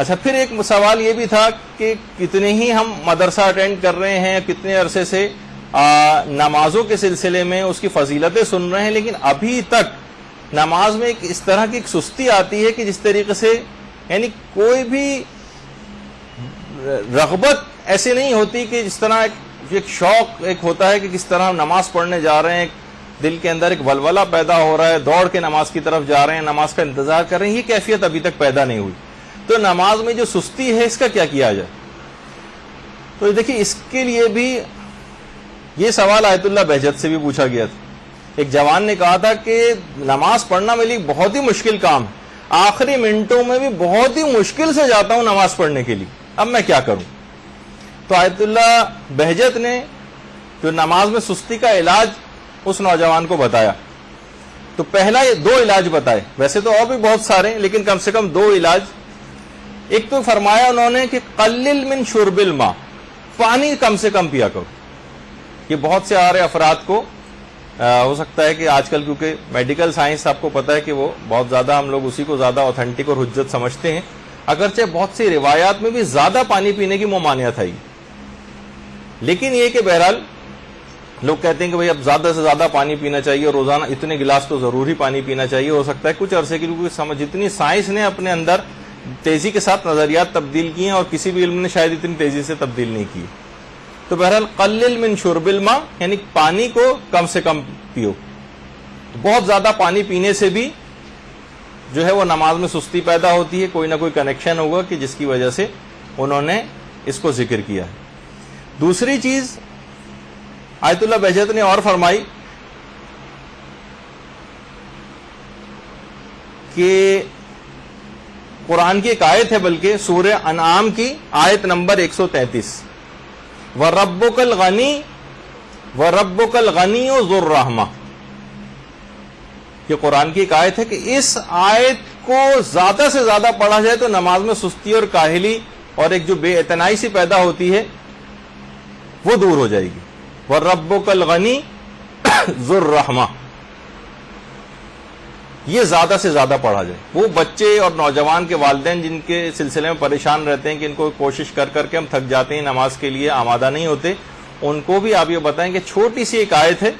اچھا، پھر ایک سوال یہ بھی تھا کہ کتنے ہی ہم مدرسہ اٹینڈ کر رہے ہیں، کتنے عرصے سے نمازوں کے سلسلے میں اس کی فضیلتیں سن رہے ہیں، لیکن ابھی تک نماز میں ایک اس طرح کی ایک سستی آتی ہے کہ جس طریقے سے یعنی کوئی بھی رغبت ایسی نہیں ہوتی کہ جس طرح ایک شوق ایک ہوتا ہے کہ کس طرح ہم نماز پڑھنے جا رہے ہیں، دل کے اندر ایک ولولہ پیدا ہو رہا ہے، دوڑ کے نماز کی طرف جا رہے ہیں، نماز کا انتظار کر رہے ہیں، یہ کیفیت ابھی تک پیدا نہیں ہوئی. تو نماز میں جو سستی ہے اس کا کیا کیا جائے؟ تو دیکھیے اس کے لیے بھی یہ سوال آیت اللہ بہجت سے بھی پوچھا گیا تھا. ایک جوان نے کہا تھا کہ نماز پڑھنا میرے لیے بہت ہی مشکل کام ہے، آخری منٹوں میں بھی بہت ہی مشکل سے جاتا ہوں نماز پڑھنے کے لیے، اب میں کیا کروں؟ تو آیت اللہ بہجت نے جو نماز میں سستی کا علاج اس نوجوان کو بتایا. تو پہلا یہ 2 علاج بتائے، ویسے تو اور بھی بہت سارے لیکن کم سے کم 2 علاج. ایک تو فرمایا انہوں نے کہ قلل من شرب الماء، پانی کم سے کم پیا کرو. یہ بہت سے سارے افراد کو ہو سکتا ہے کہ آج کل کیونکہ میڈیکل سائنس آپ کو پتا ہے کہ وہ بہت زیادہ ہم لوگ اسی کو زیادہ اوتھینٹک اور حجت سمجھتے ہیں، اگرچہ بہت سی روایات میں بھی زیادہ پانی پینے کی ممانعت ہے، لیکن یہ کہ بہرحال لوگ کہتے ہیں کہ بھئی اب زیادہ سے زیادہ پانی پینا چاہیے، روزانہ اتنے گلاس تو ضروری پانی پینا چاہیے. ہو سکتا ہے کچھ عرصے کی جتنی سائنس نے اپنے اندر تیزی کے ساتھ نظریات تبدیل کیے ہیں اور کسی بھی علم نے شاید اتنی تیزی سے تبدیل نہیں کی. تو بہرحال قلل من شرب الماء یعنی پانی کو کم سے کم پیو. بہت زیادہ پانی پینے سے بھی جو ہے وہ نماز میں سستی پیدا ہوتی ہے، کوئی نہ کوئی کنیکشن ہوگا کہ جس کی وجہ سے انہوں نے اس کو ذکر کیا ہے. دوسری چیز آیت اللہ بہجت نے اور فرمائی کہ قرآن کی ایک آیت ہے، بلکہ سورہ انعام کی آیت نمبر 133، وَرَبُّكَ الْغَنِيُّ ذُو الرَّحْمَةِ. یہ قرآن کی ایک آیت ہے کہ اس آیت کو زیادہ سے زیادہ پڑھا جائے تو نماز میں سستی اور کاہلی اور ایک جو بے اعتنائی سی پیدا ہوتی ہے وہ دور ہو جائے گی. وَرَبُّكَ الْغَنِيُّ ذُو الرَّحْمَةِ، یہ زیادہ سے زیادہ پڑھا جائے. وہ بچے اور نوجوان کے والدین جن کے سلسلے میں پریشان رہتے ہیں کہ ان کو کوشش کر کر کے ہم تھک جاتے ہیں، نماز کے لیے آمادہ نہیں ہوتے، ان کو بھی آپ یہ بتائیں کہ چھوٹی سی ایک آیت ہے،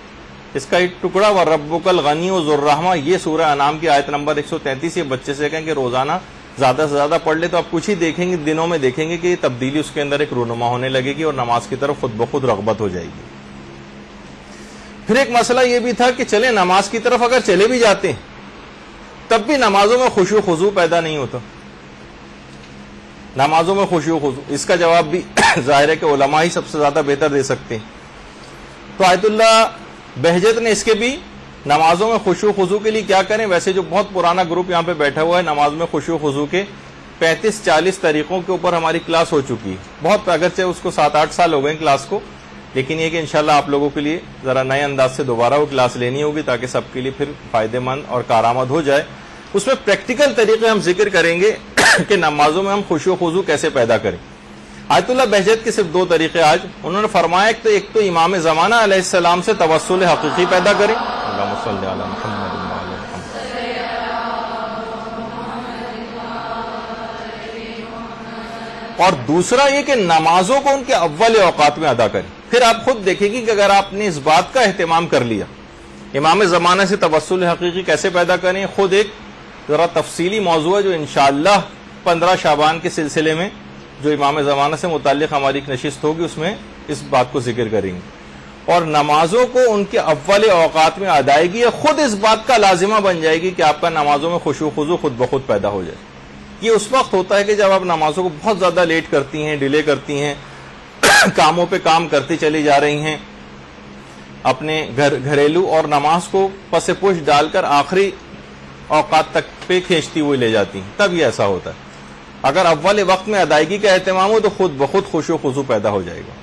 اس کا ایک ٹکڑا وَرَبُّكَ الْغَنِيُّ ذُو الرَّحْمَةِ، یہ سورہ انعام کی آیت نمبر 133، یہ بچے سے کہیں کہ روزانہ زیادہ سے زیادہ پڑھ لے تو آپ کچھ ہی دیکھیں گے، دنوں میں دیکھیں گے کہ یہ تبدیلی اس کے اندر ایک رونما ہونے لگے گی اور نماز کی طرف خود بخود رغبت ہو جائے گی. پھر ایک مسئلہ یہ بھی تھا کہ چلے نماز کی طرف اگر چلے بھی جاتے ہیں تب بھی نمازوں میں خشوع و خضوع پیدا نہیں ہوتا. نمازوں میں خشوع و خضوع، اس کا جواب بھی ظاہر ہے کہ علماء ہی سب سے زیادہ بہتر دے سکتے ہیں. تو آیت اللہ بہجت نے اس کے بھی نمازوں میں خشوع و خضوع کے لیے کیا کریں. ویسے جو بہت پرانا گروپ یہاں پہ بیٹھا ہوا ہے، نماز میں خشوع و خضوع کے 35-40 طریقوں کے اوپر ہماری کلاس ہو چکی ہے. بہت اگرچہ اس کو 7-8 سال ہو گئے کلاس کو، لیکن یہ کہ انشاءاللہ آپ لوگوں کے لیے ذرا نئے انداز سے دوبارہ وہ کلاس لینی ہوگی تاکہ سب کے لیے پھر فائدہ مند اور کارآمد ہو جائے. اس میں پریکٹیکل طریقے ہم ذکر کریں گے کہ نمازوں میں ہم خشوع و خضوع کیسے پیدا کریں. آیت اللہ بہجت کے صرف 2 طریقے آج انہوں نے فرمایا کہ ایک تو امام زمانہ علیہ السلام سے توسل حقیقی پیدا کریں، اللہم صلی علی محمد وعلی محمد، اور دوسرا یہ کہ نمازوں کو ان کے اول اوقات میں ادا کریں. پھر آپ خود دیکھیں گے کہ اگر آپ نے اس بات کا اہتمام کر لیا امام زمانہ سے توسل حقیقی کیسے پیدا کریں، خود ایک ذرا تفصیلی موضوع ہے جو انشاءاللہ 15 شعبان کے سلسلے میں جو امام زمانہ سے متعلق ہماری ایک نشست ہوگی اس میں اس بات کو ذکر کریں گے. اور نمازوں کو ان کے اول اوقات میں ادائیگی خود اس بات کا لازمہ بن جائے گی کہ آپ کا نمازوں میں خشوع و خضوع خود بخود پیدا ہو جائے. یہ اس وقت ہوتا ہے کہ جب آپ نمازوں کو بہت زیادہ لیٹ کرتی ہیں، ڈیلے کرتی ہیں، کاموں پہ کام کرتی چلی جا رہی ہیں، اپنے گھریلو اور نماز کو پس پوش ڈال کر آخری اوقات تک پہ کھینچتی ہوئی لے جاتی ہیں، تب یہ ایسا ہوتا ہے. اگر اول وقت میں ادائیگی کا اہتمام ہو تو خود بخود خشوع و خضوع پیدا ہو جائے گا.